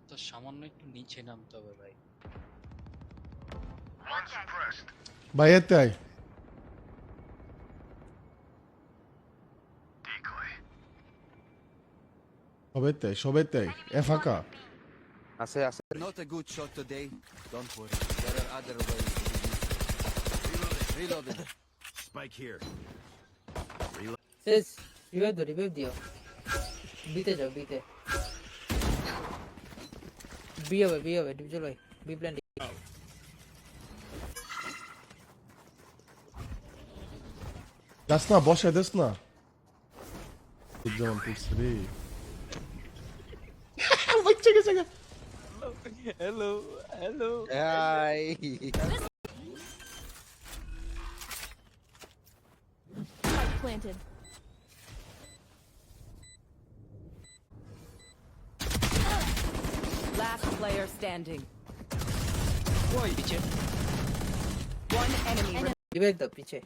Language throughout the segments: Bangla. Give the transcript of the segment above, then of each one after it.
তো সামান্য একটু নিচে নামতে হবে ভাই। ভাই এতে আয়। সবেতে আয়। এ ফাঁকা। আছে আছে Not a good shot today. Don't worry. There are other ways to do so. Reloading. Spike here. শেষ রিভাইভ দিও বিতে যাও বিতে বি হবে ডিপজল ভাই বি প্ল্যান যাস না, বসে দেস না। যেমন করছে রে। বাচ্চা গেছে গা। Hello hello. এই Spike planted. Last player standing. ওই পিছে। One enemy. রিভাইভ দাও পিছে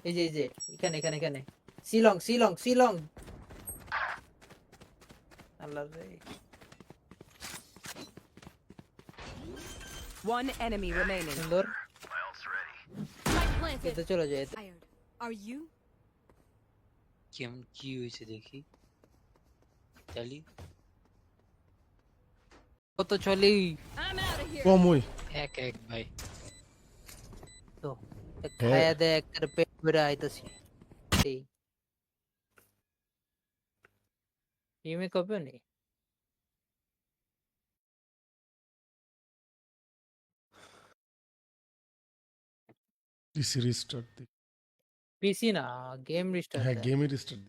এই যে এখানে সিলং আল্লাহ রে One enemy remaining. সুন্দর Spike planted. এতে চলে যায় Tired. Are you? কেমন কি হয়েছে দেখি। চালি কত চলি I'm out of here. কম ওই। এক এক ভাই। তো খায়া দে একটা পেট ভরে আইতাছি এই টিমে কবে নেই পিসি রিস্টার্ট দে। পিসি না গেম রিস্টার্ট হ্যাঁ, গেমে রিস্টার্ট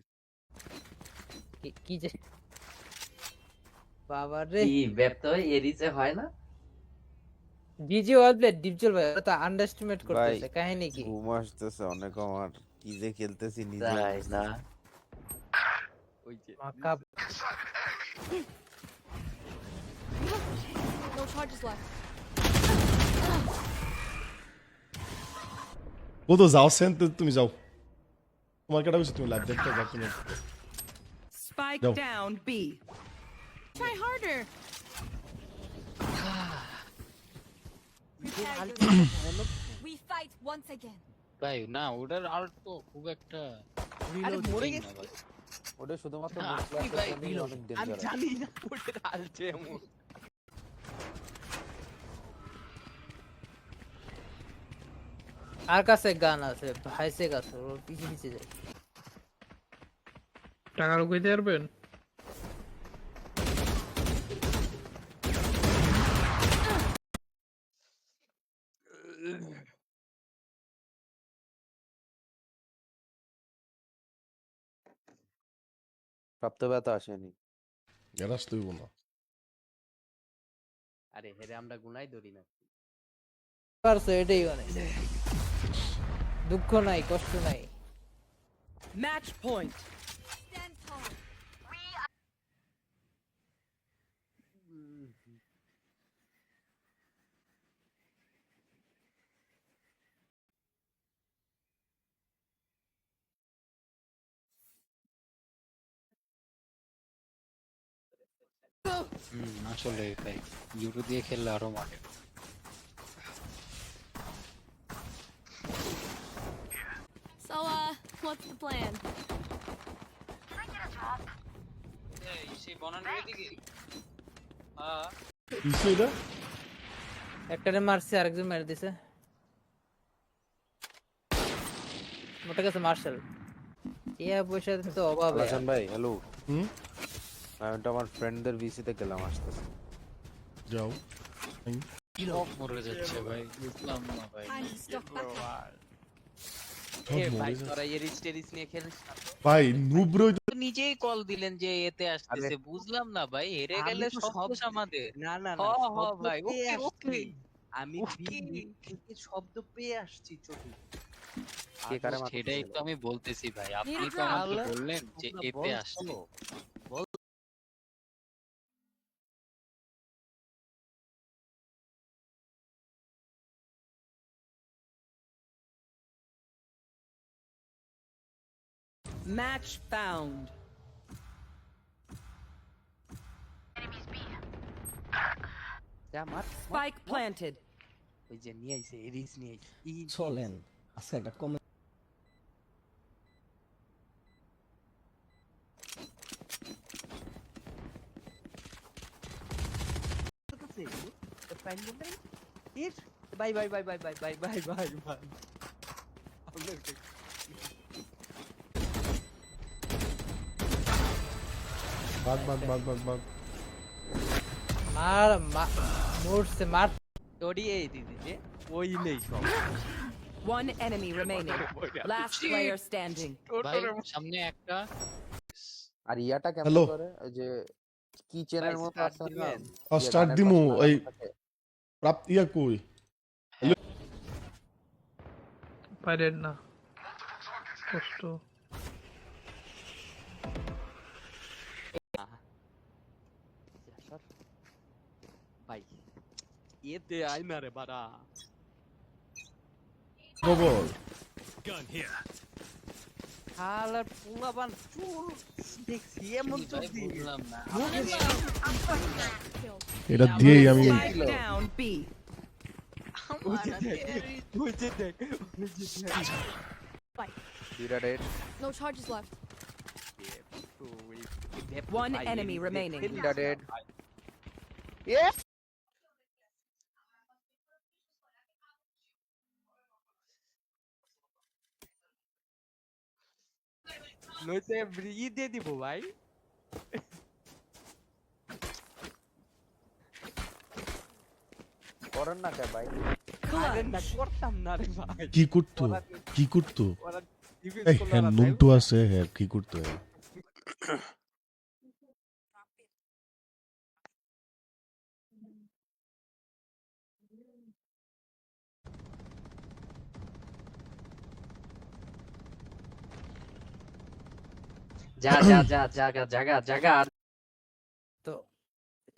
দে। কি যে বাবা রে কি ব্যপ্ত এরিতে হয় না? ডিজি ওয়াল প্লে ডিপজল ভাই ওরা তো আন্ডারস্টিমেট করতেছে ভাই, কাহিনী কি ঘুম আসতেছে অনেক আমার কি যে খেলতেছি নিজে তাই না? ওই যে মাকা No charges left. ও তো যাও সেন, তুমি যাও। তোমার কেটা বসে তুমি লাইভ দেখতে যাও তুমি। Spike No. down B. Try harder. Prepare yourself. We fight once again. ভাই না ওটার আর্ট তো খুব একটা। আরে মরে ঠিক গেছে। না ভাই। ওটা শুধুমাত্র না, বুক আপনি ভাই ক্লাসের জন্য অনেক আমি ডেঞ্জারাস জানি না ওটার আর্ট এমন। আর কাছে গান আছে ভাইসে কাছে ওর পিছে যায় টাকা লুকাইতে পারবেন? প্রাপ্ত ব্যথা আসেনি এরাস তুই না। আরে হেরে আমরা গুনাই ধরি না। পারছো এটাই অনেক দুঃখ নাই কষ্ট নাই Match point. Stand tall. আসলে ভাই ইউরো দিয়ে খেললে আরো মাঠে। So, what's the plan? সেই বনানের দিকে। হ্যাঁ পিসি এটা একটারে মারছে আরেকজন মেরে দিছে মোটা কাছে মার্শাল ইয়া পয়সা তো অভাব হাসান ভাই হ্যালো হুম আমি তো আমার ফ্রেন্ডদের ভিসিতে গেলাম আসতেছে যাও। সব মরে যাচ্ছে ভাই, বুঝলাম না ভাই। Time to stock back up. এ ভাই তোরা এরিস টেরিস নিয়ে খেলিস না তো? ভাই নুব্রই তো নিজেই কল দিলেন যে এতে আসতেছে, বুঝলাম না ভাই, হেরে গেলে সব দোষ আমাদের। না না হ না, হ শব্দ ভাই, পেয়ে ওকে আসছি। ওকে। আমি ওকে। থেকে শব্দ পেয়ে আসছি চোখে। কে কারে আর মারতেছে? সেটাই তো আমি বলতেছি ভাই, আপনি Need a তো আমাকে drop. বললেন যে তোমরা এতে বল আসছে। বলো। Match found. যা মার Spike planted. ওই যে নিয়ে আইছে এরিস নিয়ে আইছে চলেন আজকে একটা কমে bye bye bye bye bye bye bye bye bye ভাগ ভাগ ভাগ ভাগ ভাগ মরছে মার ওড়িয়ে দিদি যে ওই নেই সব One enemy remaining. Last player standing. ভাই সামনে একটা আর ইয়াটা কেমন Hello? করে ওই যে কিচেনের ভাই, মতো start আছে না দিবেন? স্টার্ট দিমু এই প্রাপ্ত ইয়া কই পারেন না কষ্ট ভাই এতে আই না রে বাড়া খবর হালার পোলাবান চুল দেখছি এমন চুল ভাই দিয়ে বুঝলাম না এটা দিয়েই আমি Spike down B. বুঝে দেখ দুইটা date No charges left. One enemy remaining. তিনটা ডেট নইতে ই দিয়ে দিব ভাই করেন না কে ভাই আরে না করতাম না রে ভাই কি করতো কি করতো ওরা ডিফেন্স এই করলো হ্যাঁ না নুনটু আছে হ্যাঁ কি করতো হ্যাঁ যা যা যা জাগা জাগা জাগা তো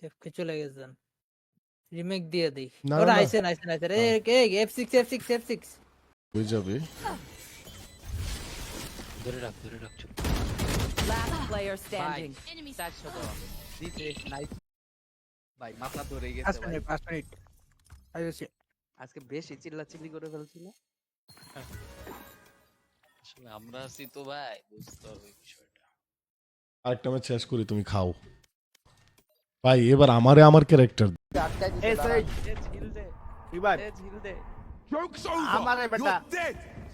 এফকে চলে গেছেন রিমেক দিয়ে দেই না, ওরা না, না। আইছেন আইছেন আইছেন এ কে F6 F6 F6 হয়ে যাবে ধরে রাখ চুপ Last player standing. Enemy 400 দেওয়া দিতে নাইস ভাই মাথা ধরে গেছে ভাই 5 মিনিট আইছি আজকে বেশি চিল্লাচিল্লি করে ফেলছি না আসলে আমরা আছি তো ভাই বুঝতে হবে বিষয়টা আরেকটা ম্যাচ শেষ করি তুমি খাও ভাই এবার আমারে আমার ক্যারেক্টার আটকাই দিতে এ ঝিল দে এ ঝিল দে আমারে বেটা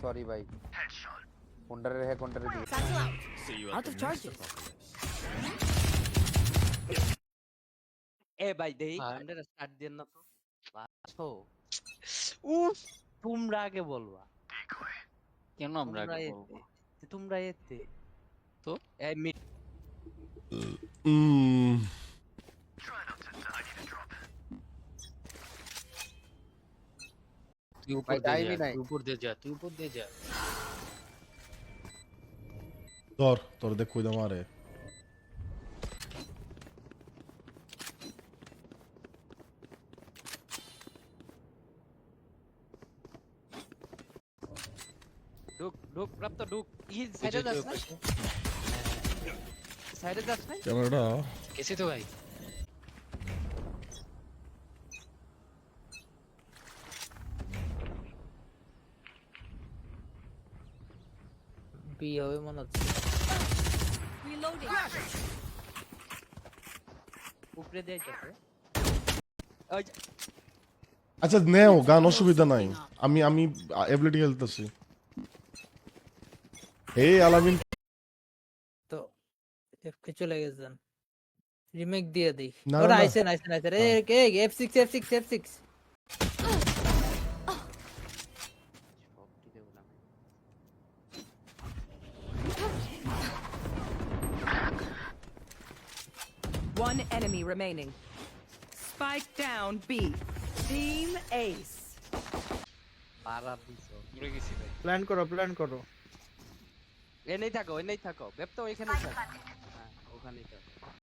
সরি ভাই কোন্টারে হে কোন্টারে দি satchel out. Out of charges. এ ভাই দেই ভাই। আমরা স্টার্ট দেন না তো বাছো উফ তোমরা আগে বলবা কেন আমরা তোমরা আগে এতে বলবো? তোমরা এতে তো? এই মিড তুই উপর ভাই, দিয়ে টাইমই যা নাই। তুই উপর দিয়ে যা তুই উপর দিয়ে যা তোর দেখ কই আমারে ঢুক প্রাপ্ত ঢুক ই সাইডে যাস না সাইডে যাস না ক্যামেরাটা কেসে তো ভাই বি হবে মনে হচ্ছে Reloading. উপরে দিয়ে যাচ্ছে ওই যে, আচ্ছা নেও গান অসুবিধা নাই আমি আমি এবিলিটি খেলতেছি হে আলামিন তো এফকে চলে গেছেন রিমেক দিয়ে দেই না, ওরা না। আইছেন আইছেন আইছেন এ কে F6 F6 F6 সব কি দেব না One enemy remaining. Spike down B. Team Ace. পারা দিছো ঘুরে গেছি ভাই প্ল্যান করো এনেই থাকো বেপ তো ওইখানেই থাকো হ্যাঁ ওখানেই থাকো